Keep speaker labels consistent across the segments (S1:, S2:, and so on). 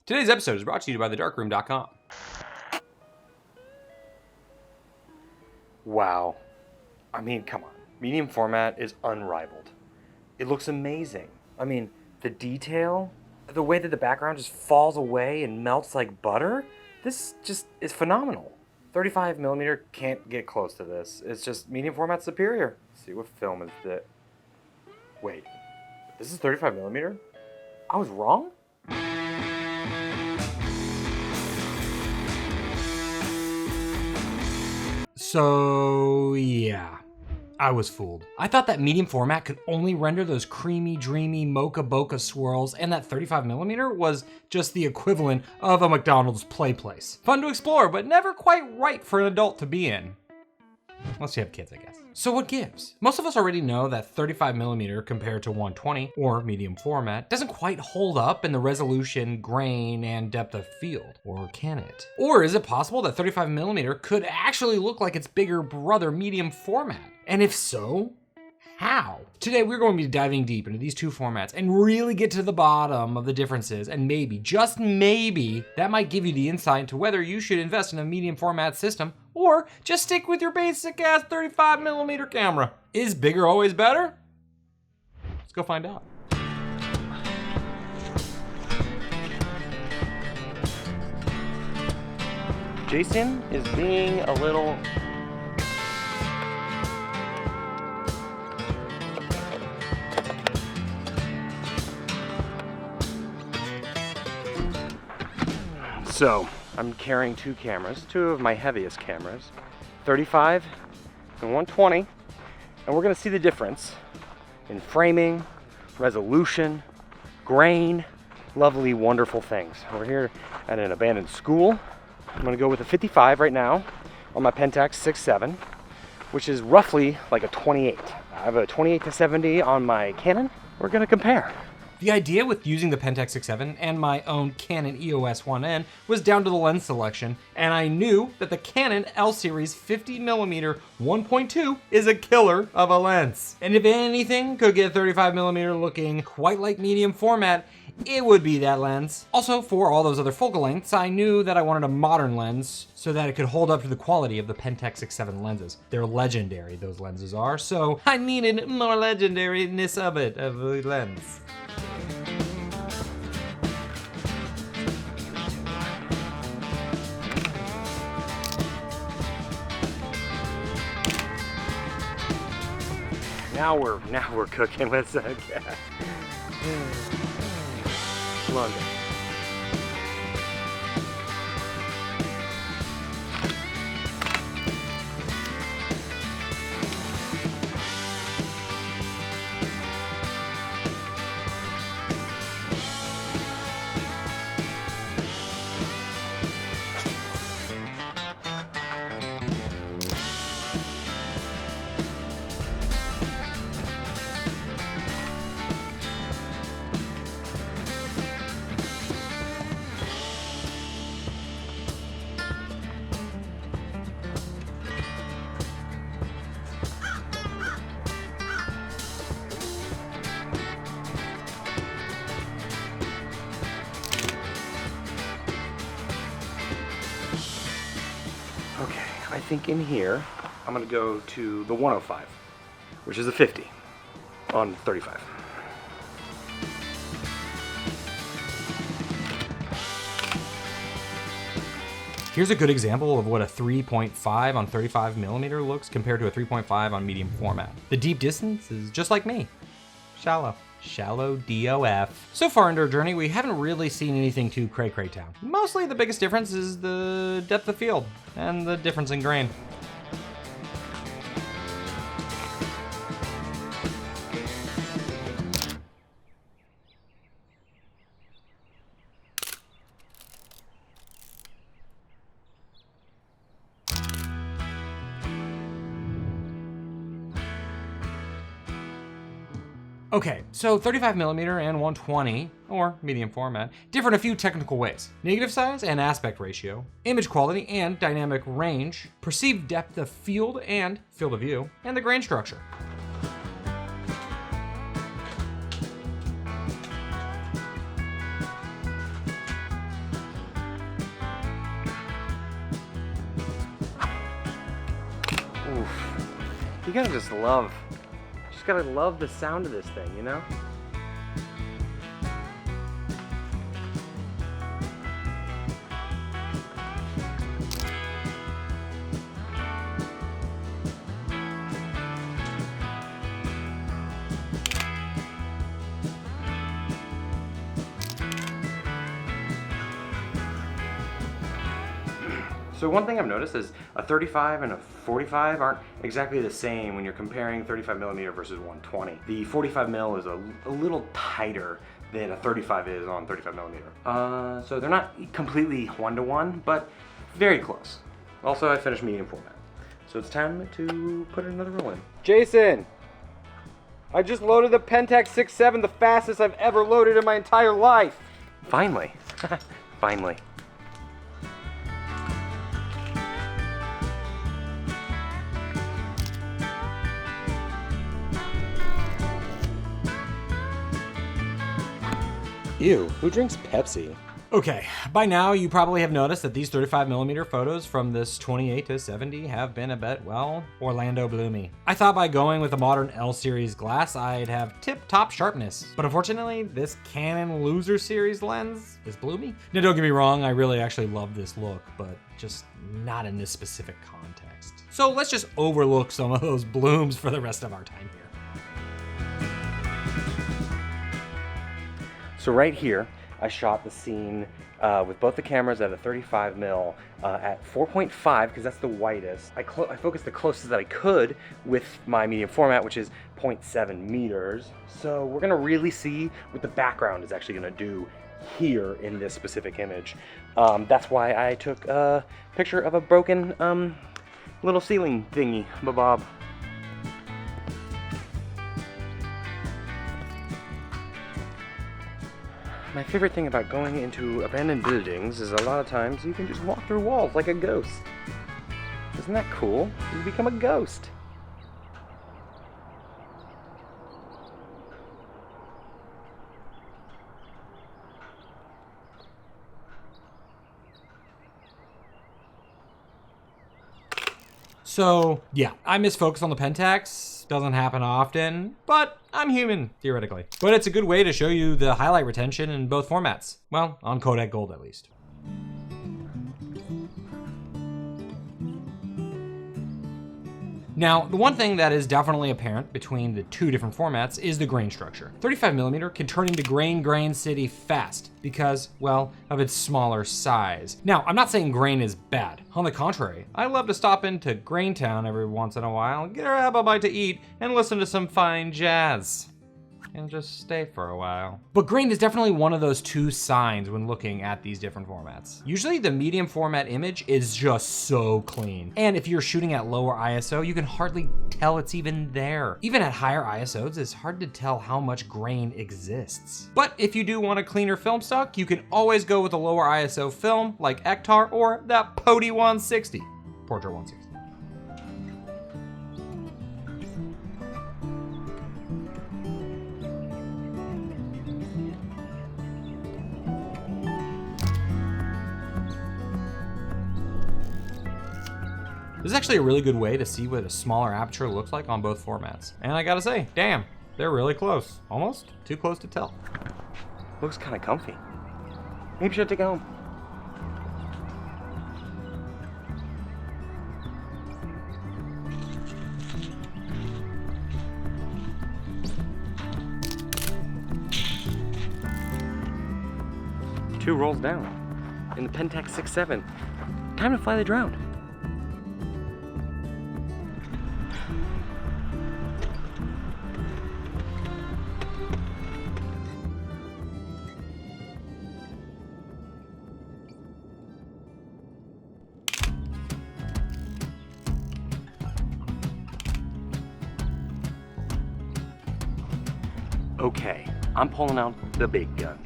S1: Today's episode is brought to you by thedarkroom.com.
S2: Wow. I mean, come on. Medium format is unrivaled. It looks amazing. I mean, the detail, the way that the background just falls away and melts like butter, this just is phenomenal. 35mm can't get close to this. It's just medium format superior. Let's see, what film is that? Wait, this is 35mm? I was wrong?
S1: So, yeah, I was fooled. I thought that medium format could only render those creamy, dreamy mocha bokeh swirls, and that 35mm was just the equivalent of a McDonald's play place. Fun to explore, but never quite right for an adult to be in. Unless you have kids, I guess. So what gives? Most of us already know that 35mm compared to 120, or medium format, doesn't quite hold up in the resolution, grain, and depth of field. Or can it? Or is it possible that 35mm could actually look like its bigger brother medium format? And if so, how? Today we're going to be diving deep into these two formats and really get to the bottom of the differences, and maybe, just maybe, that might give you the insight into whether you should invest in a medium format system or just stick with your basic ass 35mm camera. Is bigger always better? Let's go find out.
S2: Jason is being a little... So, I'm carrying two cameras, two of my heaviest cameras, 35 and 120, and we're gonna see the difference in framing, resolution, grain, lovely, wonderful things. We're here at an abandoned school. I'm gonna go with a 55 right now on my Pentax 6.7, which is roughly like a 28. I have a 28-70 on my Canon. We're gonna compare.
S1: The idea with using the Pentax 6.7 and my own Canon EOS 1N was down to the lens selection, and I knew that the Canon L-Series 50mm 1.2 is a killer of a lens. And if anything could get 35mm looking quite like medium format, it would be that lens. Also, for all those other focal lengths, I knew that I wanted a modern lens so that it could hold up to the quality of the Pentax 6.7 lenses. They're legendary, those lenses are, so I needed more legendariness of the lens.
S2: Now we're cooking with gas. London. Okay, I think in here, I'm gonna go to the 105, which is a 50 on 35.
S1: Here's a good example of what a 3.5 on 35mm looks compared to a 3.5 on medium format. The deep distance is just like me, shallow. Shallow DOF. So far into our journey, we haven't really seen anything too cray-cray town. Mostly the biggest difference is the depth of field and the difference in grain. Okay, so 35mm and 120, or medium format, differ in a few technical ways. Negative size and aspect ratio, image quality and dynamic range, perceived depth of field and field of view, and the grain structure.
S2: You gotta just gotta love the sound of this thing, you know? So one thing I've noticed is a 35 and a 45 aren't exactly the same when you're comparing 35mm versus 120. The 45mm is a little tighter than a 35 is on 35mm. So they're not completely one-to-one, but very close. Also, I finished medium format. So it's time to put another roll in. Jason! I just loaded the Pentax 6.7, the fastest I've ever loaded in my entire life! Finally. Finally. Ew, who drinks Pepsi?
S1: Okay, by now you probably have noticed that these 35mm photos from this 28 to 70 have been a bit, well, Orlando bloomy. I thought by going with a modern L series glass I'd have tip-top sharpness, but unfortunately this Canon loser series lens is bloomy. Now don't get me wrong, I really actually love this look, but just not in this specific context. So let's just overlook some of those blooms for the rest of our time here.
S2: So right here, I shot the scene with both the cameras at a 35mm at 4.5 because that's the widest. I focused the closest that I could with my medium format, which is 0.7 meters. So we're gonna really see what the background is actually gonna do here in this specific image. That's why I took a picture of a broken little ceiling thingy, bob. My favorite thing about going into abandoned buildings is a lot of times you can just walk through walls like a ghost. Isn't that cool? You become a ghost.
S1: So yeah, I misfocused on the Pentax. Doesn't happen often, but I'm human, theoretically. But it's a good way to show you the highlight retention in both formats. Well, on Kodak Gold at least. Now, the one thing that is definitely apparent between the two different formats is the grain structure. 35mm can turn into grain city fast because, well, of its smaller size. Now, I'm not saying grain is bad. On the contrary, I love to stop into Grain Town every once in a while, grab a bite to eat, and listen to some fine jazz. And just stay for a while. But grain is definitely one of those two signs when looking at these different formats. Usually the medium format image is just so clean. And if you're shooting at lower ISO, you can hardly tell it's even there. Even at higher ISOs, it's hard to tell how much grain exists. But if you do want a cleaner film stock, you can always go with a lower ISO film like Ektar or that Pody 160, Portra 160. This is actually a really good way to see what a smaller aperture looks like on both formats. And I gotta say, damn, they're really close. Almost too close to tell.
S2: Looks kind of comfy. Maybe I should take it home. Two rolls down in the Pentax 6.7. Time to fly the drone. Okay, I'm pulling out the big guns.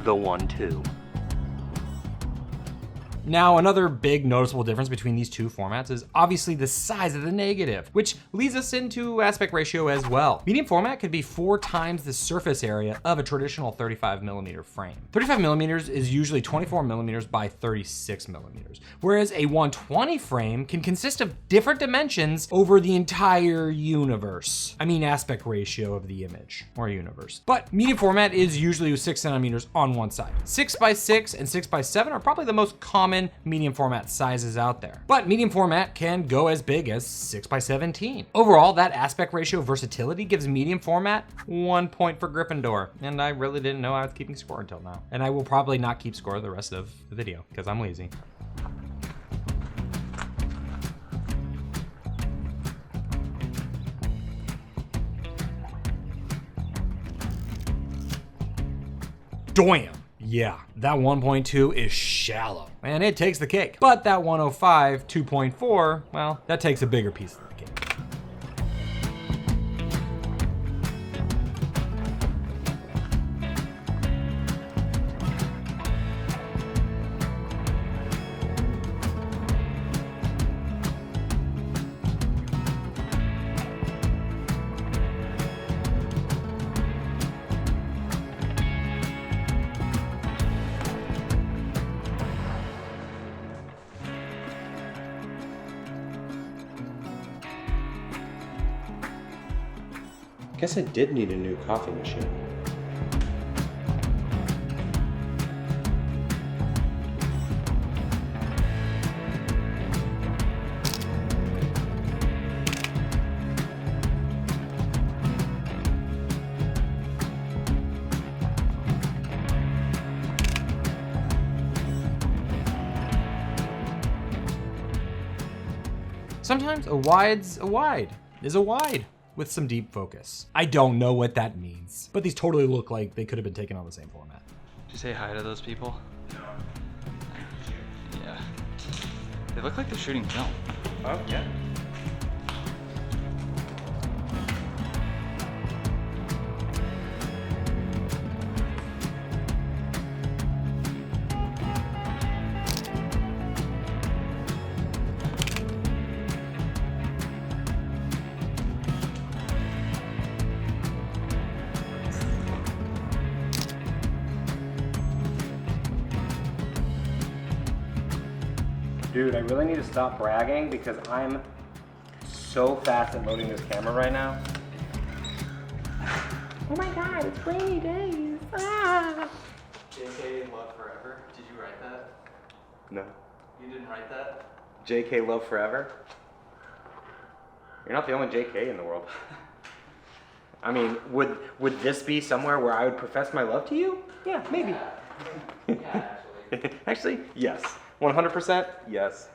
S2: The 1-2.
S1: Now, another big noticeable difference between these two formats is obviously the size of the negative, which leads us into aspect ratio as well. Medium format could be 4 times the surface area of a traditional 35mm frame. 35mm is usually 24mm by 36mm, whereas a 120 frame can consist of different dimensions over the entire universe. I mean aspect ratio of the image, or universe. But medium format is usually 6cm on one side. 6x6 and 6x7 are probably the most common medium format sizes out there. But medium format can go as big as 6x17. Overall, that aspect ratio versatility gives medium format 1 point for Gryffindor. And I really didn't know I was keeping score until now. And I will probably not keep score the rest of the video because I'm lazy. Damn. Yeah, that 1.2 is shallow, and it takes the cake. But that 105 2.4, well, that takes a bigger piece of the cake.
S3: Guess I did need a new coffee machine.
S1: Sometimes a wide's a wide is a wide with some deep focus. I don't know what that means, but these totally look like they could have been taken on the same format.
S4: Did you say hi to those people? Yeah. They look like they're shooting film.
S3: Oh, yeah.
S2: Dude, I really need to stop bragging because I'm so fast at loading this camera right now. Oh my god, it's rainy days. Ah.
S4: JK Love Forever. Did you write that?
S2: No.
S4: You didn't write that?
S2: JK Love Forever? You're not the only JK in the world. I mean, would this be somewhere where I would profess my love to you? Yeah, maybe.
S4: Yeah, actually.
S2: Actually, yes. 100% yes.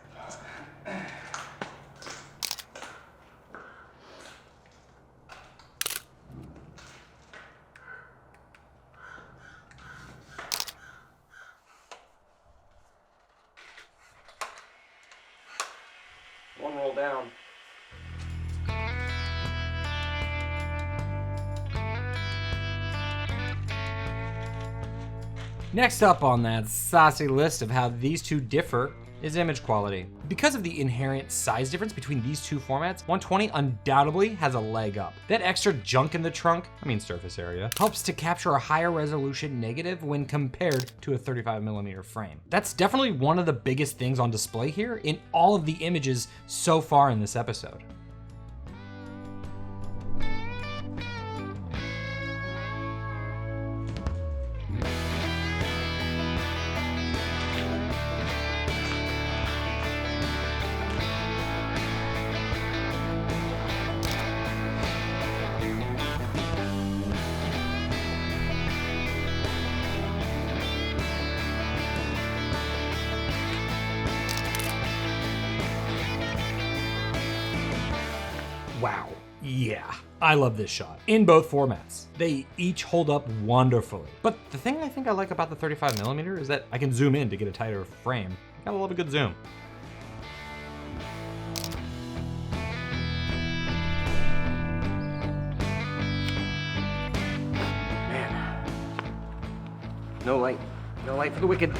S2: One roll down.
S1: Next up on that saucy list of how these two differ is image quality. Because of the inherent size difference between these two formats, 120 undoubtedly has a leg up. That extra junk in the trunk, I mean surface area, helps to capture a higher resolution negative when compared to a 35mm frame. That's definitely one of the biggest things on display here in all of the images so far in this episode. Wow. Yeah, I love this shot in both formats. They each hold up wonderfully. But the thing I think I like about the 35mm is that I can zoom in to get a tighter frame. Gotta love a good zoom.
S2: Man. No light. No light for the wicked.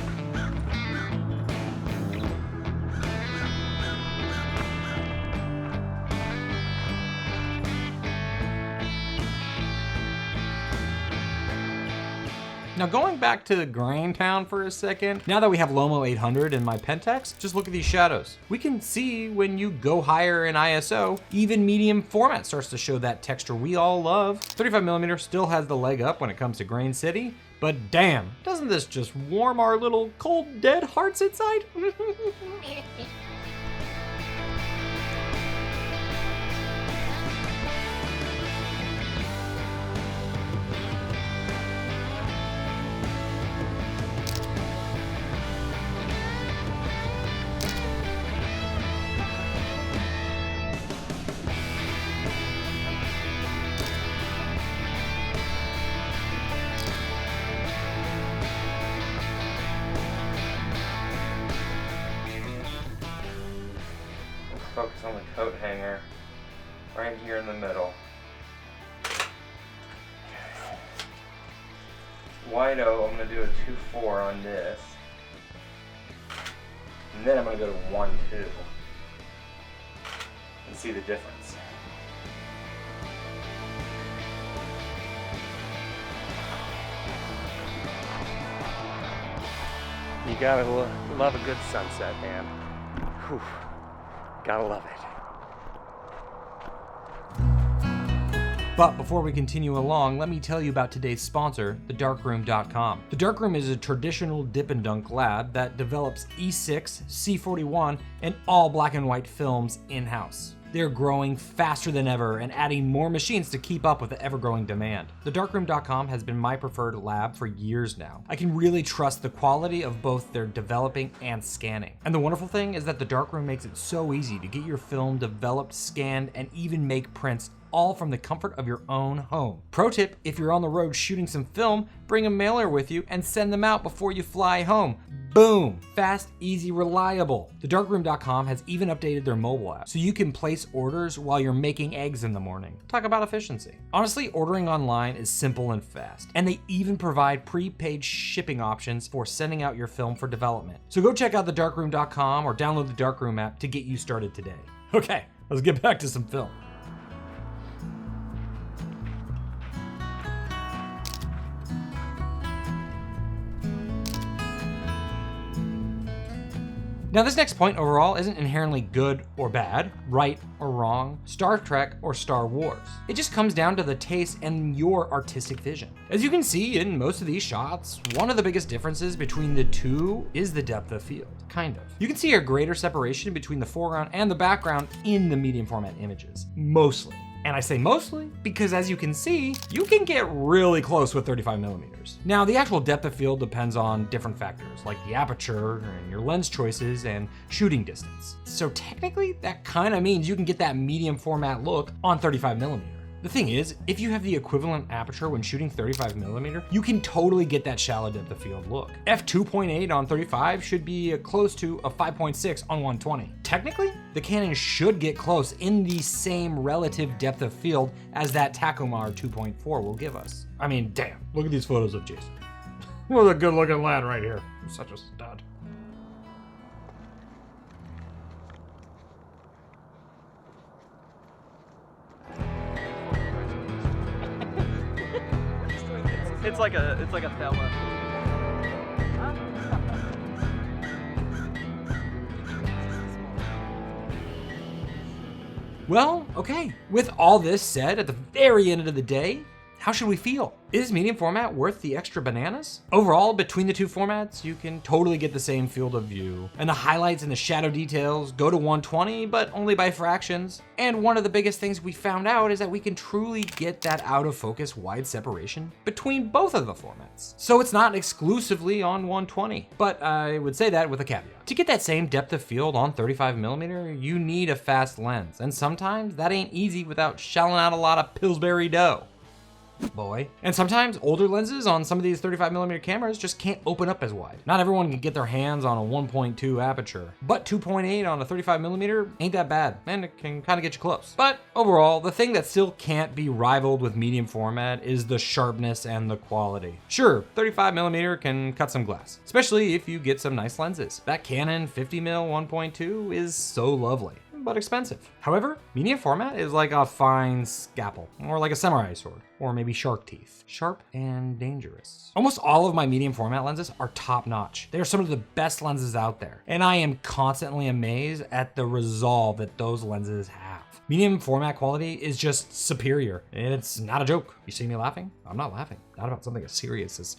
S1: Now going back to Grain Town for a second, now that we have Lomo 800 in my Pentax, just look at these shadows. We can see when you go higher in ISO, even medium format starts to show that texture we all love. 35mm still has the leg up when it comes to grain city, but damn, doesn't this just warm our little cold dead hearts inside?
S2: Focus on the coat hanger right here in the middle. Wide O, I'm going to do a 2.4 on this. And then I'm going to go to 1.2 and see the difference. You gotta love a good sunset, man. Whew. Gotta love it.
S1: But before we continue along, let me tell you about today's sponsor, thedarkroom.com. The Darkroom is a traditional dip and dunk lab that develops E6, C41, and all black and white films in-house. They're growing faster than ever and adding more machines to keep up with the ever-growing demand. Thedarkroom.com has been my preferred lab for years now. I can really trust the quality of both their developing and scanning. And the wonderful thing is that the Darkroom makes it so easy to get your film developed, scanned, and even make prints all from the comfort of your own home. Pro tip, if you're on the road shooting some film, bring a mailer with you and send them out before you fly home. Boom! Fast, easy, reliable. Thedarkroom.com has even updated their mobile app, so you can place orders while you're making eggs in the morning. Talk about efficiency. Honestly, ordering online is simple and fast, and they even provide prepaid shipping options for sending out your film for development. So go check out thedarkroom.com or download the Darkroom app to get you started today. Okay, let's get back to some film. Now this next point overall isn't inherently good or bad, right or wrong, Star Trek or Star Wars. It just comes down to the taste and your artistic vision. As you can see in most of these shots, one of the biggest differences between the two is the depth of field, kind of. You can see a greater separation between the foreground and the background in the medium format images, mostly. And I say mostly because as you can see, you can get really close with 35mm. Now the actual depth of field depends on different factors like the aperture and your lens choices and shooting distance. So technically that kind of means you can get that medium format look on 35mm. The thing is, if you have the equivalent aperture when shooting 35mm, you can totally get that shallow depth of field look. f2.8 on 35 should be close to a 5.6 on 120. Technically, the Canon should get close in the same relative depth of field as that Takumar 2.4 will give us. I mean, damn, look at these photos of Jason. What a good looking lad right here. Such a stud.
S4: It's like a fella.
S1: Well, okay. With all this said, at the very end of the day, how should we feel? Is medium format worth the extra bananas? Overall, between the two formats, you can totally get the same field of view. And the highlights and the shadow details go to 120, but only by fractions. And one of the biggest things we found out is that we can truly get that out of focus wide separation between both of the formats. So it's not exclusively on 120, but I would say that with a caveat. To get that same depth of field on 35mm, you need a fast lens. And sometimes that ain't easy without shelling out a lot of Pillsbury dough. Boy. And sometimes older lenses on some of these 35mm cameras just can't open up as wide. Not everyone can get their hands on a 1.2 aperture, but 2.8 on a 35mm ain't that bad, and it can kind of get you close. But overall, the thing that still can't be rivaled with medium format is the sharpness and the quality. Sure, 35mm can cut some glass, especially if you get some nice lenses. That Canon 50mm 1.2 is so lovely. but expensive. However, medium format is like a fine scalpel, or like a samurai sword, or maybe shark teeth. Sharp and dangerous. Almost all of my medium format lenses are top notch. They are some of the best lenses out there, and I am constantly amazed at the resolve that those lenses have. Medium format quality is just superior, and it's not a joke. You see me laughing? I'm not laughing. Not about something as serious as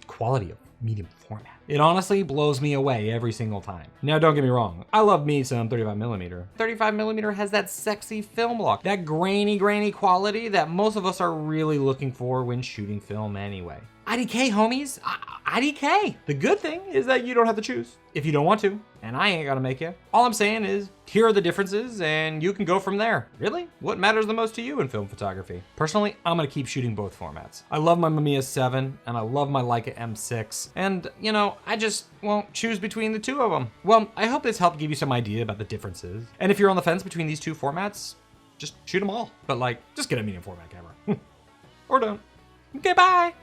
S1: quality of medium format. It honestly blows me away every single time. Now, don't get me wrong. I love me some 35mm. 35mm has that sexy film look, that grainy quality that most of us are really looking for when shooting film anyway. IDK, homies. IDK. The good thing is that you don't have to choose if you don't want to, and I ain't gonna make you. All I'm saying is, here are the differences, and you can go from there. Really? What matters the most to you in film photography? Personally, I'm gonna keep shooting both formats. I love my Mamiya 7, and I love my Leica M6, and, you know, I just won't choose between the two of them. Well, I hope this helped give you some idea about the differences. And if you're on the fence between these two formats, just shoot them all. But, like, just get a medium format camera. Or don't. Okay, bye!